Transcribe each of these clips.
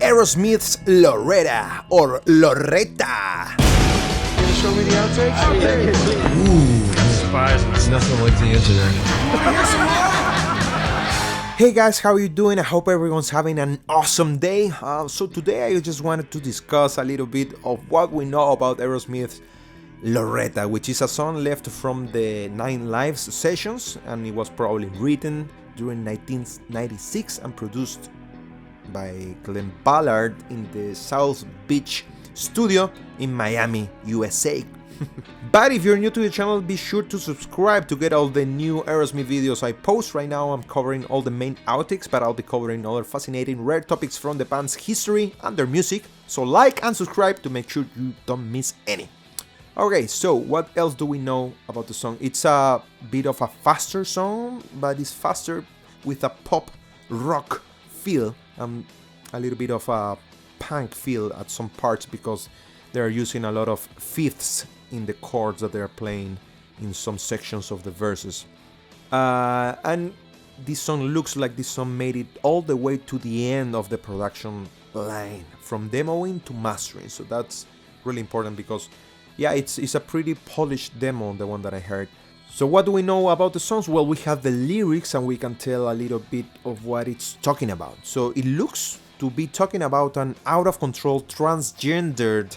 Aerosmith's Loretta or Loretta. Can you show me the outtakes? It's nothing like the internet. Hey guys, how are you doing? I hope everyone's having an awesome day. So today I just wanted to discuss a little bit of what we know about Aerosmith's Loretta, which is a song left from the 9 Lives sessions, and it was probably written during 1996 and produced by Glenn Ballard in the South Beach studio in Miami, USA. But if you're new to the channel, be sure to subscribe to get all the new Aerosmith videos I post. Right now I'm covering all the main outtakes, but I'll be covering other fascinating rare topics from the band's history and their music, so like and subscribe to make sure you don't miss any. Okay, so what else do we know about the song? It's a bit of a faster song, but it's faster with a pop rock feel and a little bit of a punk feel at some parts because they're using a lot of fifths in the chords that they're playing in some sections of the verses. And this song looks like this song made it all the way to the end of the production line, from demoing to mastering. So that's really important because, yeah, it's a pretty polished demo, the one that I heard. So what do we know about the songs? Well, we have the lyrics and we can tell a little bit of what it's talking about. So it looks to be talking about an out-of-control, transgendered,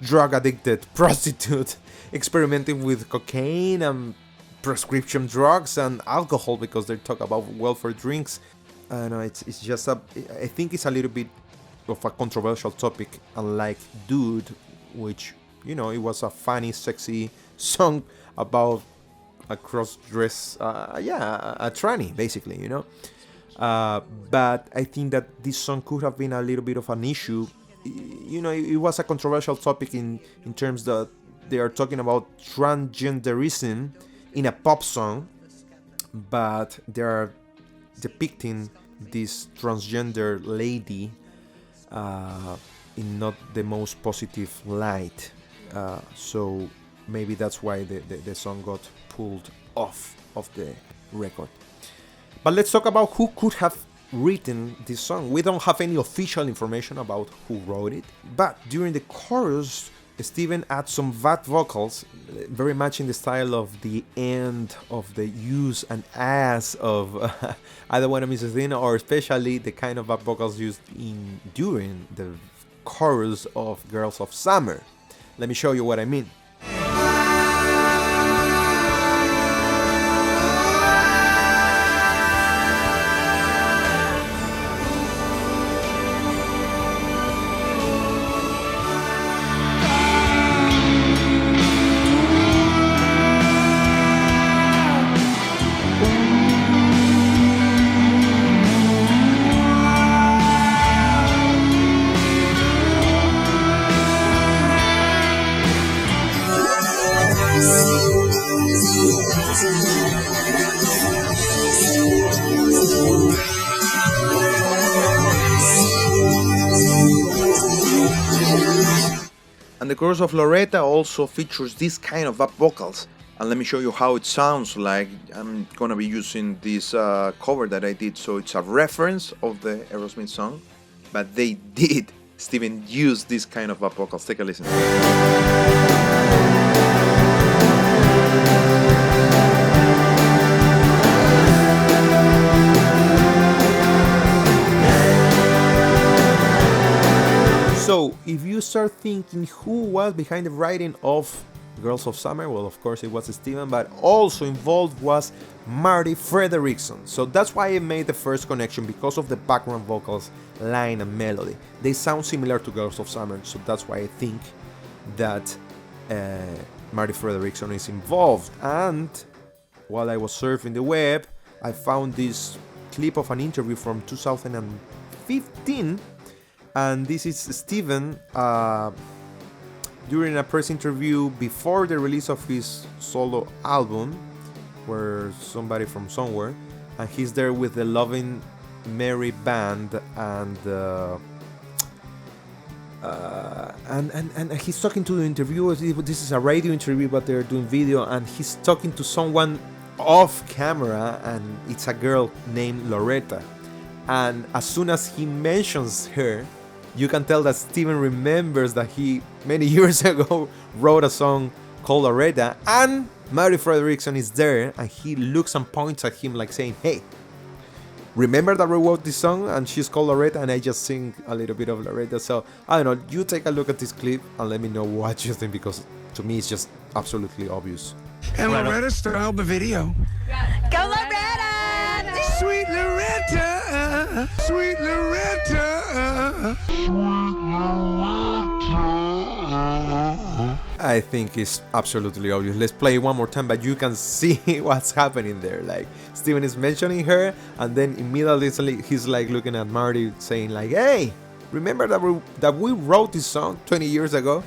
drug-addicted prostitute experimenting with cocaine and prescription drugs and alcohol, because they talk about welfare drinks. I know it's just I think it's a little bit of a controversial topic, unlike Dude, which, you know, it was a funny, sexy song about a cross-dress, a tranny, basically, you know. But I think that this song could have been a little bit of an issue. You know, it was a controversial topic in terms that they are talking about transgenderism in a pop song, but they are depicting this transgender lady in not the most positive light. So maybe that's why the song got pulled off of the record. But let's talk about who could have written this song. We don't have any official information about who wrote it, but during the chorus, Steven adds some VAT vocals, very much in the style of the end of the use and as of I Don't Wanna Miss a Thing, or especially the kind of VAT vocals used during the chorus of Girls of Summer. Let me show you what I mean. And the chorus of Loretta also features this kind of up vocals. And let me show you how it sounds like. I'm gonna be using this cover that I did, so it's a reference of the Aerosmith song, but they did, Steven, use this kind of up vocals. Take a listen. So, if you start thinking who was behind the writing of Girls of Summer, well, of course it was Steven, but also involved was Marty Frederickson. So that's why I made the first connection, because of the background vocals, line and melody. They sound similar to Girls of Summer, so that's why I think that Marty Frederickson is involved. And while I was surfing the web, I found this clip of an interview from 2015. And this is Steven during a press interview before the release of his solo album, where Somebody from Somewhere, and he's there with the Loving Mary band, and he's talking to the interviewers. This is a radio interview, but they're doing video, and he's talking to someone off camera, and it's a girl named Loretta. And as soon as he mentions her, you can tell that Steven remembers that he many years ago wrote a song called Loretta, and Marty Fredriksson is there, and he looks and points at him like saying, hey, remember that we wrote this song and she's called Loretta, and I just sing a little bit of Loretta. So I don't know, you take a look at this clip and let me know what you think, because to me it's just absolutely obvious. And Loretta styled the video. Go Loretta! Sweet Loretta, sweet Loretta. I think it's absolutely obvious. Let's play it one more time, but you can see what's happening there. Like, Steven is mentioning her, and then immediately he's like looking at Marty saying like, hey, remember that we wrote this song 20 years ago?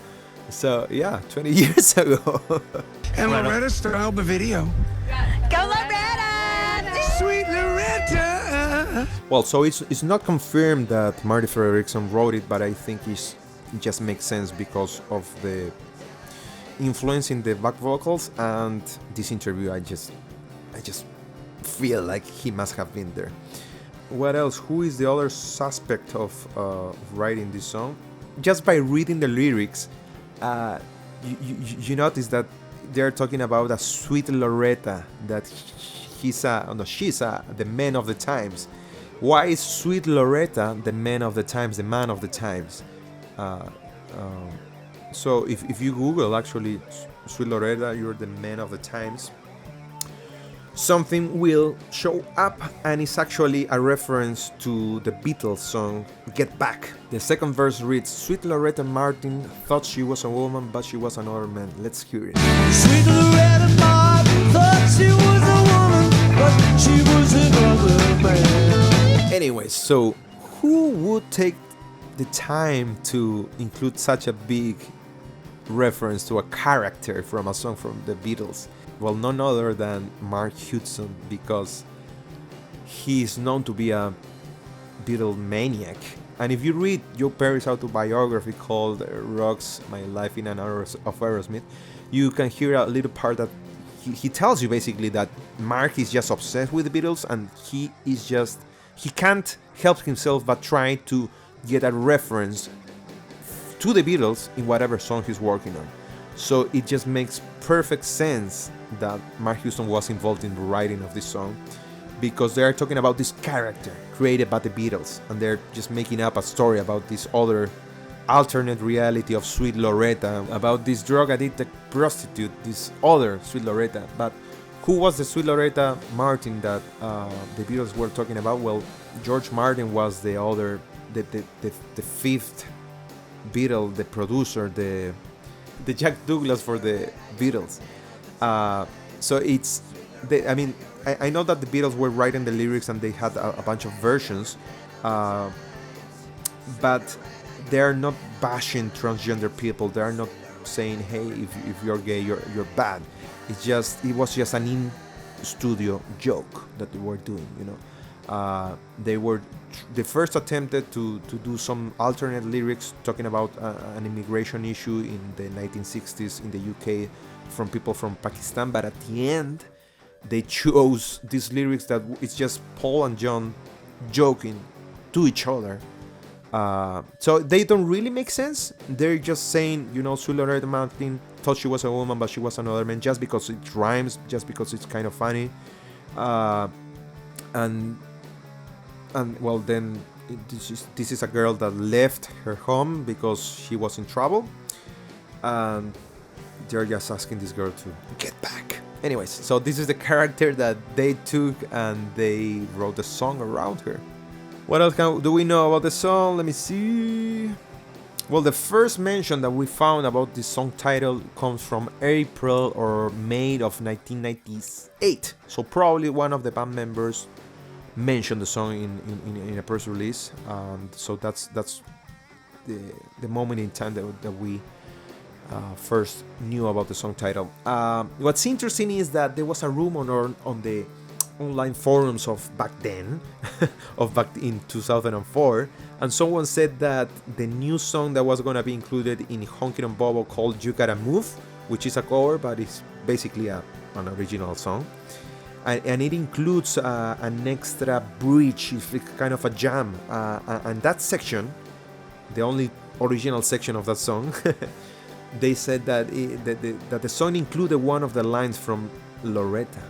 So yeah, 20 years ago. And Loretta styled the video. Go Loretta! Sweet Loretta. Well, so it's not confirmed that Marty Fredriksson wrote it, but I think it just makes sense because of the influence in the back vocals and this interview. I just feel like he must have been there. What else? Who is the other suspect of writing this song? Just by reading the lyrics, you notice that they're talking about a sweet Loretta, that she's the man of the times. Why is sweet Loretta the man of the times, the man of the times? So if you Google actually sweet Loretta, you're the man of the times, something will show up, and it's actually a reference to the Beatles song Get Back. The second verse reads, sweet Loretta Martin thought she was a woman, but she was another man. Let's hear it. Sweet Loretta Martin thought she was a woman, but she was another man. Anyway, so who would take the time to include such a big reference to a character from a song from the Beatles? Well, none other than Mark Hudson, because he is known to be a Beatle maniac. And if you read Joe Perry's autobiography called Rocks My Life in an Hour of Aerosmith, you can hear a little part that he tells you basically that Mark is just obsessed with the Beatles, and he can't help himself but try to get a reference to the Beatles in whatever song he's working on. So it just makes perfect sense that Mark Houston was involved in the writing of this song, because they're talking about this character created by the Beatles, and they're just making up a story about this other alternate reality of sweet Loretta, about this drug addicted prostitute, this other sweet Loretta. But who was the sweet Loretta Martin that the Beatles were talking about? Well, George Martin was the other, the fifth Beatle, the producer, the Jack Douglas for the Beatles. So it's, I know that the Beatles were writing the lyrics and they had a bunch of versions, but they're not bashing transgender people. They're not saying, hey, if you're gay, you're bad. It was just an in-studio joke that they were doing, you know. They first attempted to do some alternate lyrics talking about an immigration issue in the 1960s in the UK from people from Pakistan, but at the end they chose these lyrics that it's just Paul and John joking to each other. So they don't really make sense. They're just saying, you know, sweet Loretta Martin thought she was a woman, but she was another man, just because it rhymes, just because it's kind of funny. And well, then this is a girl that left her home because she was in trouble, and they're just asking this girl to get back. Anyways, so this is the character that they took, and they wrote the song around her. What else do we know about the song? Let me see. Well, the first mention that we found about this song title comes from April or May of 1998. So probably one of the band members mentioned the song in a press release. So that's the moment in time that we first knew about the song title. What's interesting is that there was a rumor on the online forums of back then, of back in 2004, and someone said that the new song that was gonna be included in Honkin' on Bobo called You Gotta Move, which is a cover, but it's basically an original song, and it includes an extra bridge, it's kind of a jam, and that section the only original section of that song, they said that that the song included one of the lines from Loretta,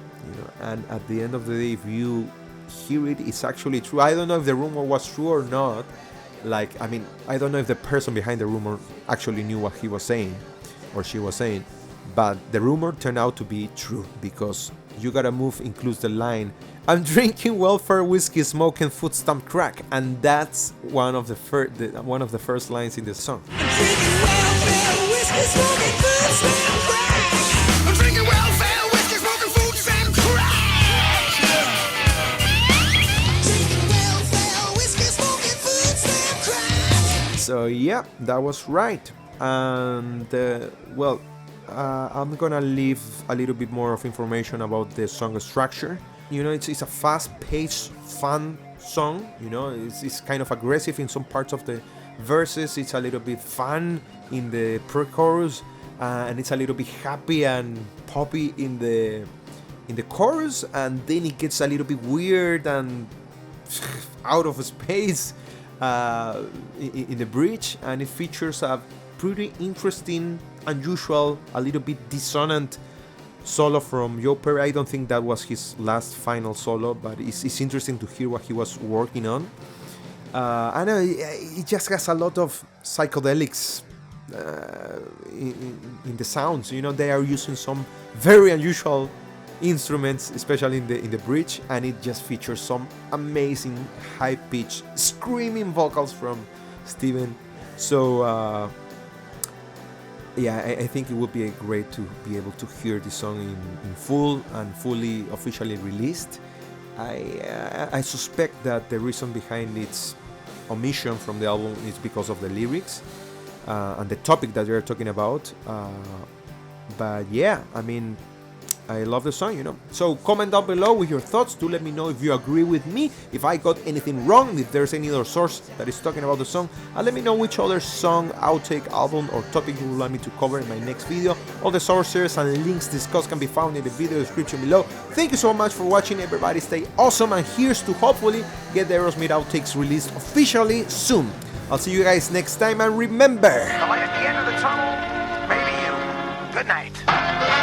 and at the end of the day, if you hear it, it's actually true. I don't know if the rumor was true or not. Like, I mean, I don't know if the person behind the rumor actually knew what he was saying or she was saying, but the rumor turned out to be true, because You Gotta Move includes the line, I'm drinking welfare whiskey, smoking foot stamp crack, and that's one of the first lines in the song. I'm drinking welfare, whiskey, smoking food stamp crack. I'm drinking welfare, whiskey, smoking food stamp crack. Drinking welfare, whiskey, smoking food stamp crack. So yeah, that was right. And I'm gonna leave a little bit more of information about the song structure. It's a fast-paced, fun song. It's kind of aggressive in some parts of the verses. It's a little bit fun in the pre-chorus, and it's a little bit happy and poppy in the chorus, and then it gets a little bit weird and out of space in the bridge, and it features a pretty interesting, unusual, a little bit dissonant solo from Joe Perry. I don't think that was his last final solo, but it's interesting to hear what he was working on. I know it just has a lot of psychedelics in the sounds. They are using some very unusual instruments, especially in the bridge, and it just features some amazing high-pitched screaming vocals from Steven. So I think it would be great to be able to hear this song in full and fully officially released. I suspect that the reason behind its omission from the album is because of the lyrics and the topic that they're talking about. But yeah, I mean, I love the song, So comment down below with your thoughts. Do let me know if you agree with me, if I got anything wrong, if there's any other source that is talking about the song, and let me know which other song, outtake, album, or topic you would like me to cover in my next video. All the sources and links discussed can be found in the video description below. Thank you so much for watching, everybody. Stay awesome, and here's to hopefully get the Aerosmith Outtakes released officially soon. I'll see you guys next time, and remember, The light at the end of the tunnel, maybe you. Good night.